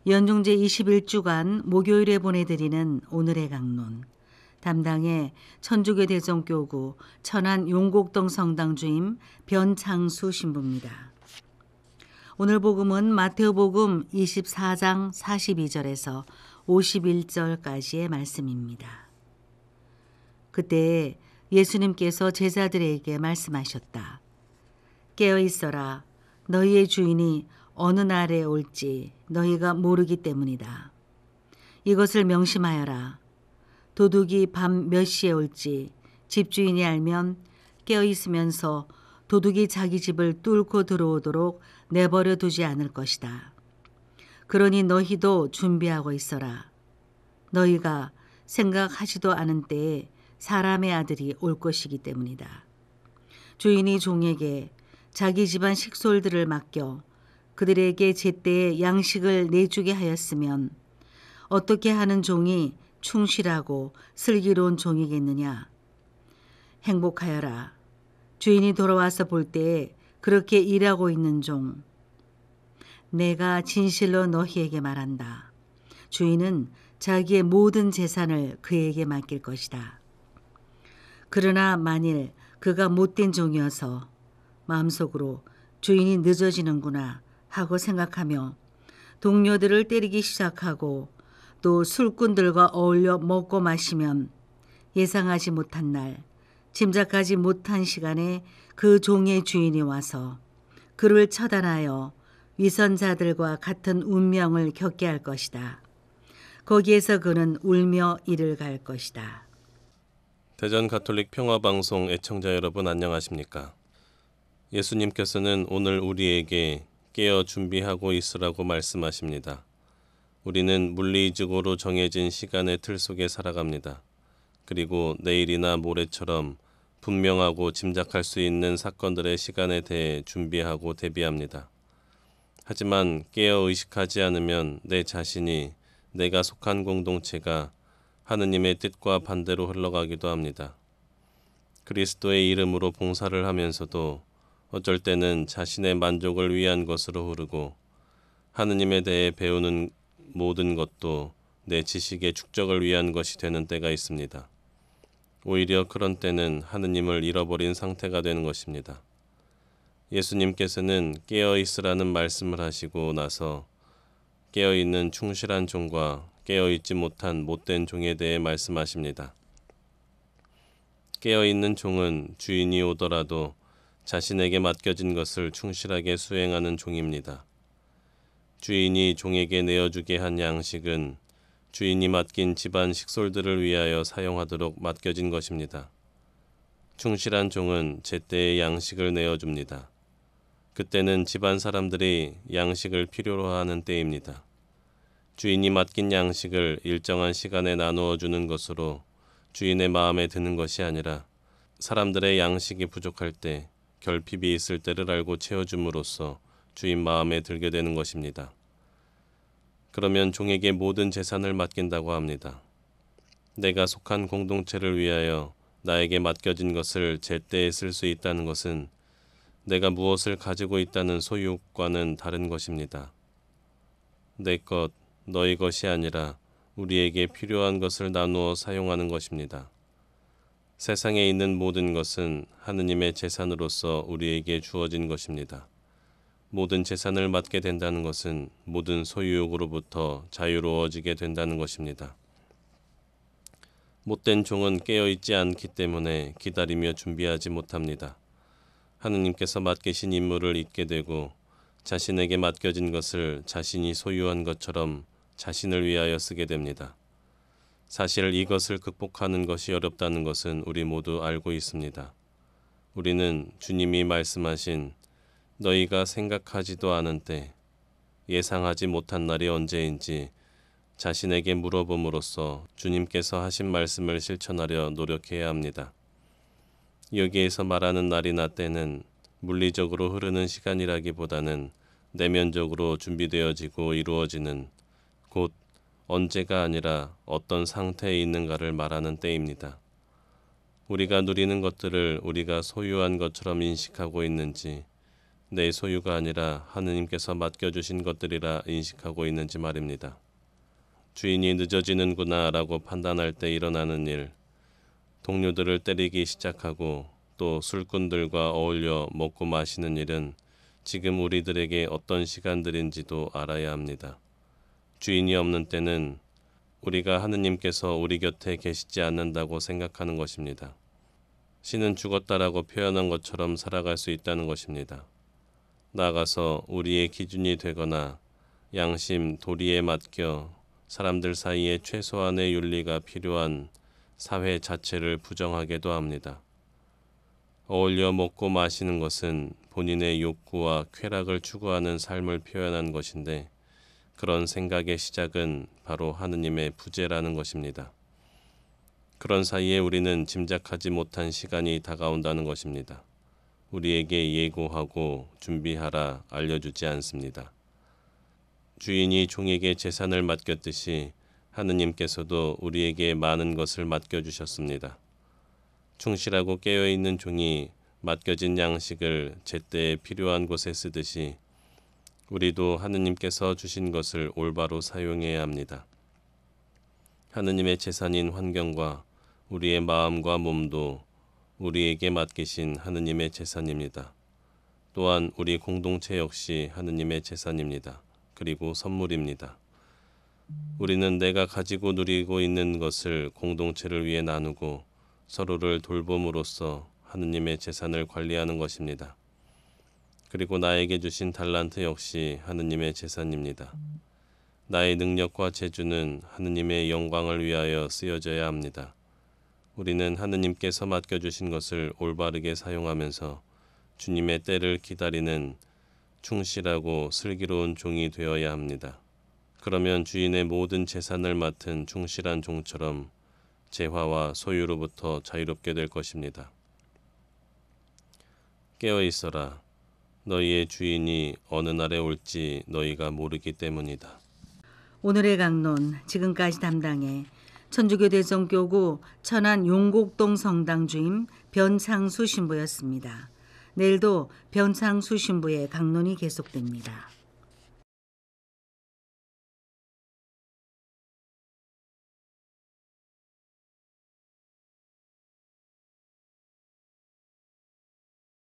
연중제 21주간 목요일에 보내드리는 오늘의 강론. 담당의 천주교 대성교구 천안 용곡동 성당 주임 변창수 신부입니다. 오늘 복음은 마태복음 24장 42절에서 51절까지의 말씀입니다. 그때 예수님께서 제자들에게 말씀하셨다. 깨어 있어라. 너희의 주인이 어느 날에 올지 너희가 모르기 때문이다. 이것을 명심하여라. 도둑이 밤 몇 시에 올지 집주인이 알면 깨어 있으면서 도둑이 자기 집을 뚫고 들어오도록 내버려 두지 않을 것이다. 그러니 너희도 준비하고 있어라. 너희가 생각하지도 않은 때에 사람의 아들이 올 것이기 때문이다. 주인이 종에게 자기 집안 식솔들을 맡겨 그들에게 제때에 양식을 내주게 하였으면 어떻게 하는 종이 충실하고 슬기로운 종이겠느냐. 행복하여라. 주인이 돌아와서 볼 때에 그렇게 일하고 있는 종. 내가 진실로 너희에게 말한다. 주인은 자기의 모든 재산을 그에게 맡길 것이다. 그러나 만일 그가 못된 종이어서 마음속으로 주인이 늦어지는구나 하고 생각하며 동료들을 때리기 시작하고 또 술꾼들과 어울려 먹고 마시면 예상하지 못한 날, 짐작하지 못한 시간에 그 종의 주인이 와서 그를 처단하여 위선자들과 같은 운명을 겪게 할 것이다. 거기에서 그는 울며 이를 갈 것이다. 대전 가톨릭 평화방송 애청자 여러분 안녕하십니까? 예수님께서는 오늘 우리에게 깨어 준비하고 있으라고 말씀하십니다. 우리는 물리적으로 정해진 시간의 틀 속에 살아갑니다. 그리고 내일이나 모레처럼 분명하고 짐작할 수 있는 사건들의 시간에 대해 준비하고 대비합니다. 하지만 깨어 의식하지 않으면 내 자신이, 내가 속한 공동체가 하느님의 뜻과 반대로 흘러가기도 합니다. 그리스도의 이름으로 봉사를 하면서도 어쩔 때는 자신의 만족을 위한 것으로 흐르고 하느님에 대해 배우는 모든 것도 내 지식의 축적을 위한 것이 되는 때가 있습니다. 오히려 그런 때는 하느님을 잃어버린 상태가 되는 것입니다. 예수님께서는 깨어 있으라는 말씀을 하시고 나서 깨어 있는 충실한 종과 깨어 있지 못한 못된 종에 대해 말씀하십니다. 깨어 있는 종은 주인이 오더라도 자신에게 맡겨진 것을 충실하게 수행하는 종입니다. 주인이 종에게 내어주게 한 양식은 주인이 맡긴 집안 식솔들을 위하여 사용하도록 맡겨진 것입니다. 충실한 종은 제때에 양식을 내어줍니다. 그때는 집안 사람들이 양식을 필요로 하는 때입니다. 주인이 맡긴 양식을 일정한 시간에 나누어 주는 것으로 주인의 마음에 드는 것이 아니라 사람들의 양식이 부족할 때, 결핍이 있을 때를 알고 채워줌으로써 주인 마음에 들게 되는 것입니다. 그러면 종에게 모든 재산을 맡긴다고 합니다. 내가 속한 공동체를 위하여 나에게 맡겨진 것을 제때에 쓸 수 있다는 것은 내가 무엇을 가지고 있다는 소유과는 다른 것입니다. 내 것, 너희 것이 아니라 우리에게 필요한 것을 나누어 사용하는 것입니다. 세상에 있는 모든 것은 하느님의 재산으로서 우리에게 주어진 것입니다. 모든 재산을 맡게 된다는 것은 모든 소유욕으로부터 자유로워지게 된다는 것입니다. 못된 종은 깨어있지 않기 때문에 기다리며 준비하지 못합니다. 하느님께서 맡기신 임무를 잊게 되고 자신에게 맡겨진 것을 자신이 소유한 것처럼 자신을 위하여 쓰게 됩니다. 사실 이것을 극복하는 것이 어렵다는 것은 우리 모두 알고 있습니다. 우리는 주님이 말씀하신 너희가 생각하지도 않은 때, 예상하지 못한 날이 언제인지 자신에게 물어봄으로써 주님께서 하신 말씀을 실천하려 노력해야 합니다. 여기에서 말하는 날이나 때는 물리적으로 흐르는 시간이라기보다는 내면적으로 준비되어지고 이루어지는, 곧 언제가 아니라 어떤 상태에 있는가를 말하는 때입니다. 우리가 누리는 것들을 우리가 소유한 것처럼 인식하고 있는지, 내 소유가 아니라 하느님께서 맡겨주신 것들이라 인식하고 있는지 말입니다. 주인이 늦어지는구나 라고 판단할 때 일어나는 일, 동료들을 때리기 시작하고 또 술꾼들과 어울려 먹고 마시는 일은 지금 우리들에게 어떤 시간들인지도 알아야 합니다. 주인이 없는 때는 우리가 하느님께서 우리 곁에 계시지 않는다고 생각하는 것입니다. 신은 죽었다라고 표현한 것처럼 살아갈 수 있다는 것입니다. 나아가서 우리의 기준이 되거나 양심, 도리에 맡겨 사람들 사이에 최소한의 윤리가 필요한 사회 자체를 부정하게도 합니다. 어울려 먹고 마시는 것은 본인의 욕구와 쾌락을 추구하는 삶을 표현한 것인데 그런 생각의 시작은 바로 하느님의 부재라는 것입니다. 그런 사이에 우리는 짐작하지 못한 시간이 다가온다는 것입니다. 우리에게 예고하고 준비하라 알려주지 않습니다. 주인이 종에게 재산을 맡겼듯이 하느님께서도 우리에게 많은 것을 맡겨주셨습니다. 충실하고 깨어있는 종이 맡겨진 양식을 제때에 필요한 곳에 쓰듯이 우리도 하느님께서 주신 것을 올바로 사용해야 합니다. 하느님의 재산인 환경과 우리의 마음과 몸도 우리에게 맡기신 하느님의 재산입니다. 또한 우리 공동체 역시 하느님의 재산입니다. 그리고 선물입니다. 우리는 내가 가지고 누리고 있는 것을 공동체를 위해 나누고 서로를 돌봄으로써 하느님의 재산을 관리하는 것입니다. 그리고 나에게 주신 달란트 역시 하느님의 재산입니다. 나의 능력과 재주는 하느님의 영광을 위하여 쓰여져야 합니다. 우리는 하느님께서 맡겨주신 것을 올바르게 사용하면서 주님의 때를 기다리는 충실하고 슬기로운 종이 되어야 합니다. 그러면 주인의 모든 재산을 맡은 충실한 종처럼 재화와 소유로부터 자유롭게 될 것입니다. 깨어 있어라. 너희의 주인이 어느 날에 올지 너희가 모르기 때문이다. 오늘의 강론 지금까지 담당해 천주교 대성교구 천안 용곡동 성당 주임 변창수 신부였습니다. 내일도 변창수 신부의 강론이 계속됩니다.